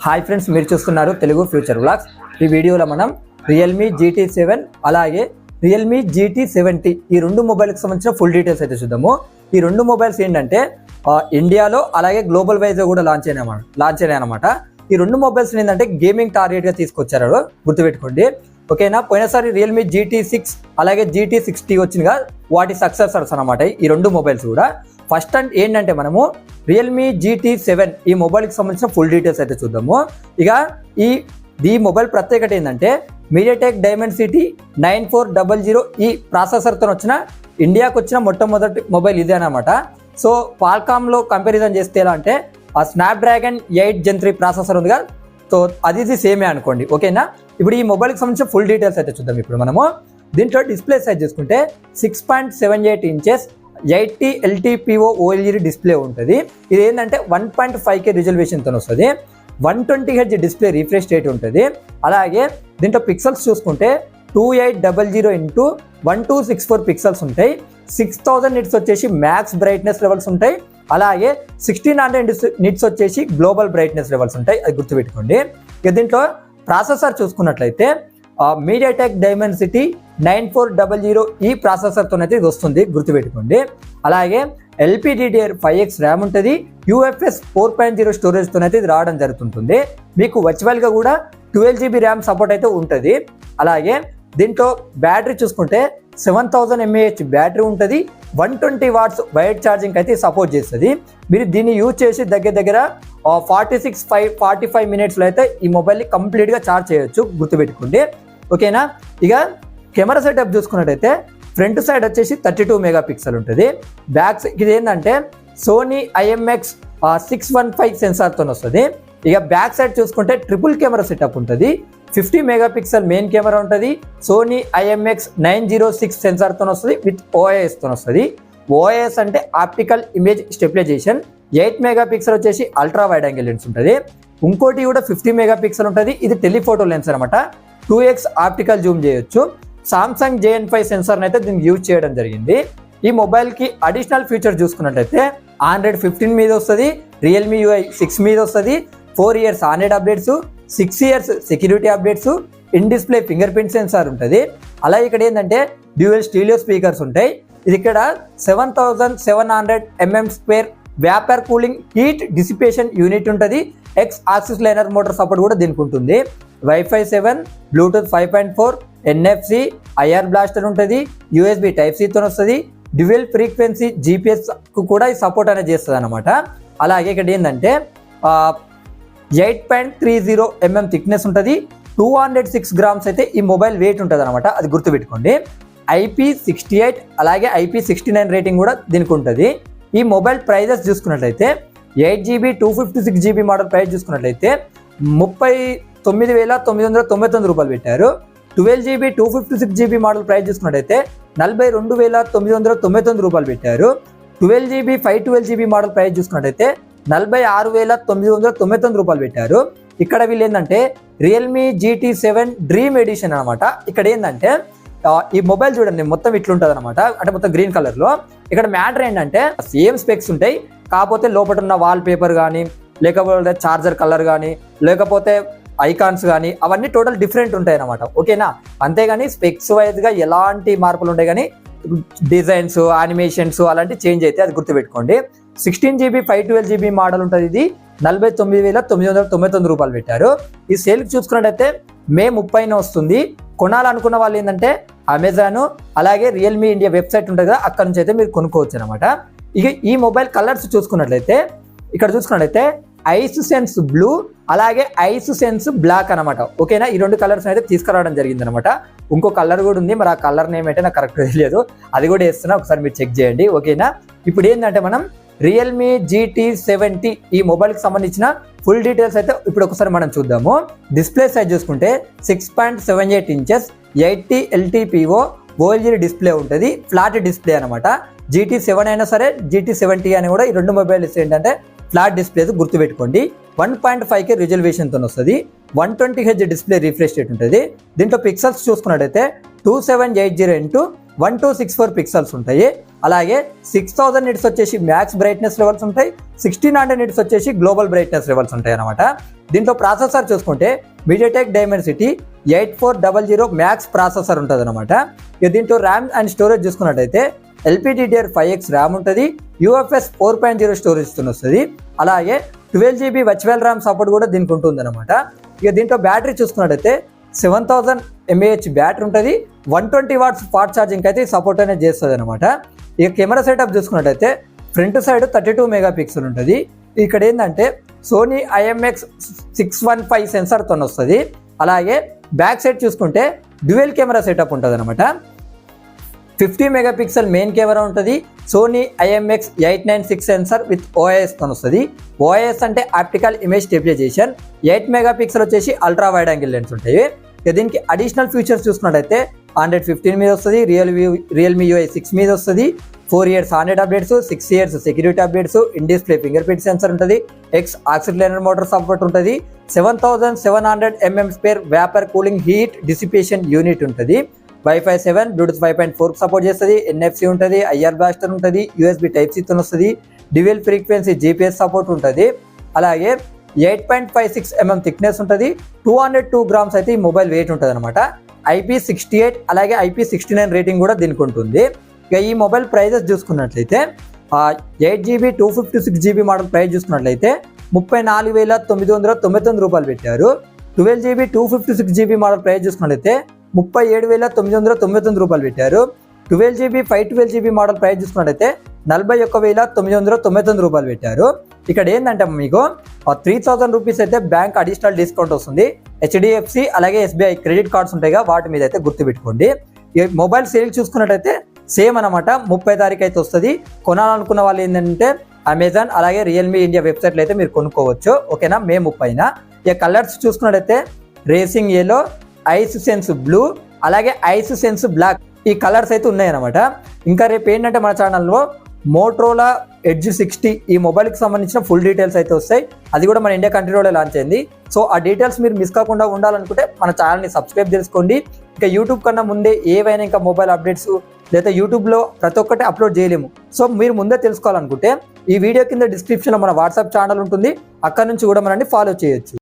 Hi friends, మీరు చూస్తున్నారు Telugu future vlogs. ఈ వీడియోలో మనం రియల్మీ GT7 అలాగే రియల్మీ GT70 ఈ రెండు మొబైల్కి సంబంధించిన ఫుల్ డీటెయిల్స్ అయితే చూద్దాము. ఈ రెండు మొబైల్స్ ఏంటంటే ఇండియాలో అలాగే గ్లోబల్ వైజ్ కూడా లాంచ్ అయినాయి అనమాట. ఈ రెండు మొబైల్స్ ఏంటంటే గేమింగ్ టార్గెట్గా తీసుకొచ్చారు, గుర్తుపెట్టుకోండి. ఓకేనా, పోయినసారి రియల్మీ GT6 అలాగే GT60 వచ్చినగా వాటి సక్సెసర్స్ అనమాట ఈ రెండు మొబైల్స్ కూడా. ఫస్ట్ అండ్ ఏంటంటే మనము రియల్మీ GT7 ఈ మొబైల్కి సంబంధించిన ఫుల్ డీటెయిల్స్ అయితే చూద్దాము. ఇక ఈ మొబైల్ ప్రత్యేకత ఏంటంటే మీడియాటెక్ డైమెన్సిటీ 9400 ఈ ప్రాసెసర్తో వచ్చిన ఇండియాకి వచ్చిన మొట్టమొదటి మొబైల్ ఇదే అనమాట. సో క్వాల్కామ్లో కంపారిజన్ చేస్తే ఎలా అంటే ఆ స్నాప్డ్రాగన్ 8 Gen 3 ప్రాసెసర్ ఉందిగా, సో అది సేమే అనుకోండి. ఓకేనా, ఇప్పుడు ఈ మొబైల్కి సంబంధించిన ఫుల్ డీటెయిల్స్ అయితే చూద్దాం. ఇప్పుడు మనము దీంట్లో డిస్ప్లే సైజ్ చూసుకుంటే 6.78 ఇంచెస్ 80 LTPO OLED డిస్ప్లే ఉంటుంది. ఇది ఏంటంటే 1.5K రిజల్యూషన్తో వస్తుంది. 120Hz డిస్ప్లే రిఫ్రెష్ రేట్ ఉంటుంది. అలాగే దీంట్లో పిక్సెల్స్ చూసుకుంటే 2800 x 1264 పిక్సెల్స్ ఉంటాయి. 6000 నిట్స్ వచ్చేసి మ్యాక్స్ బ్రైట్నెస్ లెవెల్స్ ఉంటాయి. అలాగే 1600 నిట్స్ వచ్చేసి గ్లోబల్ బ్రైట్నెస్ లెవెల్స్ ఉంటాయి, అది గుర్తుపెట్టుకోండి. ఇక దీంట్లో ప్రాసెసర్ చూసుకున్నట్లయితే మీడియాటెక్ డైమెన్సిటీ 9400 ఈ ప్రాసెసర్తో అయితే ఇది వస్తుంది, గుర్తుపెట్టుకోండి. అలాగే LPDDR5X ర్యామ్ ఉంటుంది. UFS 4.0 స్టోరేజ్తో అయితే ఇది రావడం జరుగుతుంటుంది. మీకు వర్చువల్గా కూడా 12 GB ర్యామ్ సపోర్ట్ అయితే ఉంటుంది. అలాగే దీంట్లో బ్యాటరీ చూసుకుంటే 7000 mAh బ్యాటరీ ఉంటుంది. 120 వాట్స్ వైడ్ ఛార్జింగ్ అయితే సపోర్ట్ చేస్తుంది. మీరు దీన్ని యూజ్ చేసి దగ్గర 45 మినిట్స్లో అయితే ఈ మొబైల్ని కంప్లీట్గా ఛార్జ్ చేయొచ్చు, గుర్తుపెట్టుకోండి. ఓకేనా, ఇక కెమెరా సెటప్ చూసుకున్నట్టయితే ఫ్రంట్ సైడ్ వచ్చేసి 32 మెగాపిక్సెల్ ఉంటుంది. బ్యాక్ సైడ్ ఇది ఏంటంటే సోనీ IMX 615 సెన్సార్తో వస్తుంది. ఇక బ్యాక్ సైడ్ చూసుకుంటే ట్రిపుల్ కెమెరా సెటప్ ఉంటుంది. 50 మెగాపిక్సెల్ మెయిన్ కెమెరా ఉంటుంది. సోనీ IMX 906 సెన్సార్తో వస్తుంది, విత్ OISతో వస్తుంది. OIS అంటే ఆప్టికల్ ఇమేజ్ స్టెబిలైజేషన్. 8 మెగాపిక్సెల్ వచ్చేసి అల్ట్రా వైడ్ యాంగిల్ లెన్స్ ఉంటుంది. ఇంకోటి కూడా 50 మెగాపిక్సెల్ ఉంటుంది. ఇది టెలిఫోటో లెన్స్ అనమాట. 2x ఆప్టికల్ జూమ్ చేయొచ్చు. సామ్సంగ్ JN5 సెన్సార్ని అయితే దీనికి యూజ్ చేయడం జరిగింది. ఈ మొబైల్కి అడిషనల్ ఫీచర్ చూసుకున్నట్లయితే Android 15 మీద వస్తుంది, రియల్మీ UI 6 మీద వస్తుంది, 4 years Android updates, 6 years security updates, in display finger print censor ఉంటుంది. అలాగే ఇక్కడ ఏంటంటే డ్యూయల్ స్టీరియో స్పీకర్స్ ఉంటాయి. ఇది ఇక్కడ 7700 mm² vapour cooling heat dissipation unit ఉంటుంది. X axis liner motor support కూడా దీనికి ఉంటుంది. Wi-Fi 7, Bluetooth 5.4, NFC, IR blaster ఉంటుంది. USB Type-C తో వస్తుంది. డ్యూయల్ ఫ్రీక్వెన్సీ GPS కూడా ఈ సపోర్ట్ అనేది చేస్తుంది అనమాట. అలాగే ఇక్కడ ఏంటంటే 8.30 mm థిక్నెస్ ఉంటుంది. 206 grams అయితే ఈ మొబైల్ వెయిట్ ఉంటుంది అనమాట, అది గుర్తుపెట్టుకోండి. IP68 అలాగే IP69 రేటింగ్ కూడా దీనికి ఉంటుంది. ఈ మొబైల్ ప్రైజెస్ చూసుకున్నట్లయితే 8GB 256GB మోడల్ ప్రైస్ చూసుకున్నట్లయితే 39,999 రూపాయలు పెట్టారు. 12GB 256GB మోడల్ ప్రైస్ చూసుకున్నట్లయితే 42,999 రూపాయలు పెట్టారు. 12GB 512GB మోడల్ ప్రైస్ చూసుకున్నట్లయితే 46,999 రూపాయలు పెట్టారు. ఇక్కడ వీళ్ళు ఏంటంటే రియల్మీ GT7 డ్రీమ్ ఎడిషన్ అనమాట. ఇక్కడ ఏంటంటే ఈ మొబైల్ చూడండి మొత్తం ఇట్లుంటుంది అనమాట, అంటే మొత్తం గ్రీన్ కలర్లో. ఇక్కడ మ్యాటర్ ఏంటంటే సేమ్ స్పెక్స్ ఉంటాయి, కాకపోతే లోపల ఉన్న వాల్ పేపర్ కానీ లేకపోతే చార్జర్ కలర్ కానీ లేకపోతే ఐకాన్స్ కానీ అవన్నీ టోటల్ డిఫరెంట్ ఉంటాయి అనమాట. ఓకేనా, అంతేగాని స్పెక్స్ వైజ్గా ఎలాంటి మార్పులు ఉంటాయి, కానీ డిజైన్స్ యానిమేషన్స్ అలాంటివి చేంజ్ అయితే అది గుర్తుపెట్టుకోండి. 16GB 512GB మోడల్ ఉంటుంది. ఇది 49,999 రూపాయలు పెట్టారు. ఈ సేల్కి చూసుకున్నట్టయితే మే 30న వస్తుంది. కొనాలనుకున్న వాళ్ళు ఏంటంటే అమెజాన్ అలాగే రియల్మీ ఇండియా వెబ్సైట్ ఉంటుంది కదా, అక్కడ నుంచి అయితే మీరు కొనుక్కోవచ్చు అనమాట. ఇక ఈ మొబైల్ కలర్స్ చూసుకున్నట్లయితే ఇక్కడ చూసుకున్నట్లయితే ఐస్ సెన్స్ బ్లూ అలాగే ఐస్ సెన్స్ బ్లాక్ అనమాట. ఓకేనా, ఈ రెండు కలర్స్ అయితే తీసుకురావడం జరిగింది అనమాట. ఇంకో కలర్ కూడా ఉంది, మరి ఆ కలర్ నేమ్ అయితే నాకు కరెక్ట్ తెలియదు, అది కూడా వేస్తున్నా, ఒకసారి మీరు చెక్ చేయండి. ఓకేనా, ఇప్పుడు ఏంటంటే మనం రియల్మీ GT70 ఈ మొబైల్కి సంబంధించిన ఫుల్ డీటెయిల్స్ అయితే ఇప్పుడు ఒకసారి మనం చూద్దాము. డిస్ప్లే సైజ్ చూసుకుంటే 6.78 ఇంచెస్ 80 LTPO OLED డిస్ప్లే ఉంటుంది. ఫ్లాట్ డిస్ప్లే అనమాట. GT7 అయినా సరే GT70 అని కూడా ఈ రెండు మొబైల్స్ ఏంటంటే ఫ్లాట్ డిస్ప్లేస్, గుర్తుపెట్టుకోండి. 1.5K రిజల్యూషన్తో వస్తుంది. 120Hz డిస్ప్లే రిఫ్రెష్ రేట్ ఉంటుంది. దీంట్లో పిక్సెల్స్ చూసుకున్నట్టయితే 2780 x 1264 పిక్సెల్స్ ఉంటాయి. అలాగే 6000 నిట్స్ వచ్చేసి మ్యాక్స్ బ్రైట్నెస్ లెవెల్స్ ఉంటాయి, 1600 నిట్స్ వచ్చేసి గ్లోబల్ బ్రైట్నెస్ లెవెల్స్ ఉంటాయి అనమాట. దీంట్లో ప్రాసెసర్ చూసుకుంటే మీడియాటెక్ డైమెన్సిటీ 8400 మ్యాక్స్ ప్రాసెసర్ ఉంటుంది అనమాట. ఇక దీంట్లో ర్యామ్ అండ్ స్టోరేజ్ చూసుకున్నట్టయితే LPDDR5X ర్యామ్ ఉంటుంది, UFS 4.0 స్టోరేజ్ వస్తుంది. అలాగే 12GB వర్చువల్ ర్యామ్ సపోర్ట్ కూడా దీనికి ఉంటుంది అనమాట. ఇక దీంట్లో బ్యాటరీ చూసుకున్నట్టయితే 7000 mAh బ్యాటరీ ఉంటుంది, 120 వాట్స్ ఫాస్ట్ ఛార్జింగ్ అయితే సపోర్ట్ అనేది చేస్తుంది అనమాట. ఇక కెమెరా సెటప్ చూసుకున్నట్టయితే ఫ్రంట్ సైడ్ 32 మెగాపిక్సెల్ ఉంటుంది. ఇక్కడ ఏంటంటే సోనీ IMX615 సెన్సార్తో వస్తుంది. అలాగే బ్యాక్ సైడ్ చూసుకుంటే డ్యూయల్ కెమెరా సెటప్ ఉంటుంది అనమాట. 50 మెగాపిక్సెల్ మెయిన్ కెమెరా ఉంటుంది, Sony IMX896 sensor with OIS తో వస్తుంది. OIS అంటే ఆప్టికల్ ఇమేజ్ స్టెబిలైజేషన్. 8 మెగాపిక్సెల్ వచ్చేసి అల్ట్రా వైడ్ యాంగిల్ లెన్స్ ఉంటాయి. ఇక దీనికి అడిషనల్ ఫీచర్స్ చూసుకున్నట్టయితే Android 15 మీద వస్తుంది, రియల్మీ UI 6 మీద వస్తుంది, 4 years Android updates, 6 years security updates, in display finger print sensor ఉంటుంది, X ఆక్సిలరేటర్ మోటార్ సపోర్ట్ ఉంటుంది, 7700 mm spare vapour cooling heat dissipation unit ఉంటుంది, Wi-Fi 7, Bluetooth 5.4 సపోర్ట్ చేస్తుంది, NFC ఉంటుంది, IR బ్లాస్టర్ ఉంటుంది, USB Type-C తో వస్తుంది, డ్యూయల్ ఫ్రీక్వెన్సీ GPS సపోర్ట్ ఉంటుంది. అలాగే 8.56 mm థిక్నెస్ ఉంటుంది, 202 grams అయితే ఈ మొబైల్ వెయిట్ ఉంటుంది అనమాట. IP68 అలాగే IP69 రేటింగ్ కూడా దీనికి ఉంటుంది. ఇక ఈ మొబైల్ ప్రైజెస్ చూసుకున్నట్లయితే 8GB 256GB మోడల్ ప్రైస్ చూసుకున్నట్లయితే 34,999 రూపాయలు పెట్టారు. 12GB 256GB మోడల్ ప్రైస్ చూసుకున్నట్లయితే 37,999 రూపాయలు పెట్టారు. 12GB 512GB మోడల్ ప్రైస్ చూసుకున్నట్టయితే 41,999 రూపాయలు పెట్టారు. ఇక్కడ ఏంటంటే మీకు 3000 రూపీస్ అయితే బ్యాంక్ అడిషనల్ డిస్కౌంట్ వస్తుంది. HDFC అలాగే SBI క్రెడిట్ కార్డ్స్ ఉంటాయిగా, వాటి మీద అయితే గుర్తుపెట్టుకోండి. ఈ మొబైల్ సేల్ చూసుకున్నట్టయితే సేమ్ అనమాట, 30 తారీఖు అయితే వస్తుంది. కొనాలనుకున్న వాళ్ళు ఏంటంటే అమెజాన్ అలాగే రియల్మీ ఇండియా వెబ్సైట్లో అయితే మీరు కొనుక్కోవచ్చు. ఓకేనా, మే 30న. ఇక కలర్స్ చూసుకున్నట్టయితే racing yellow, ice sense blue అలాగే ఐస్ సెన్స్ బ్లాక్ ఈ కలర్స్ అయితే ఉన్నాయన్నమాట. ఇంకా రేపు ఏంటంటే మన ఛానల్లో మోటరోలా ఎడ్జ్ 60 ఈ మొబైల్కి సంబంధించిన ఫుల్ డీటెయిల్స్ అయితే వస్తాయి. అది కూడా మన ఇండియా కంట్రీలోనే లాంచ్ అయింది. సో ఆ డీటెయిల్స్ మీరు మిస్ కాకుండా ఉండాలనుకుంటే మన ఛానల్ని సబ్స్క్రైబ్ చేసుకోండి. ఇంకా యూట్యూబ్ కన్నా ముందే ఏవైనా ఇంకా మొబైల్ అప్డేట్స్ లేదా యూట్యూబ్లో ప్రతి ఒక్కటి అప్లోడ్ చేయలేము. సో మీరు ముందే తెలుసుకోవాలనుకుంటే ఈ వీడియో కింద డిస్క్రిప్షన్లో మన వాట్సాప్ ఛానల్ ఉంటుంది, అక్కడ నుంచి కూడా మనల్ని ఫాలో చేయొచ్చు.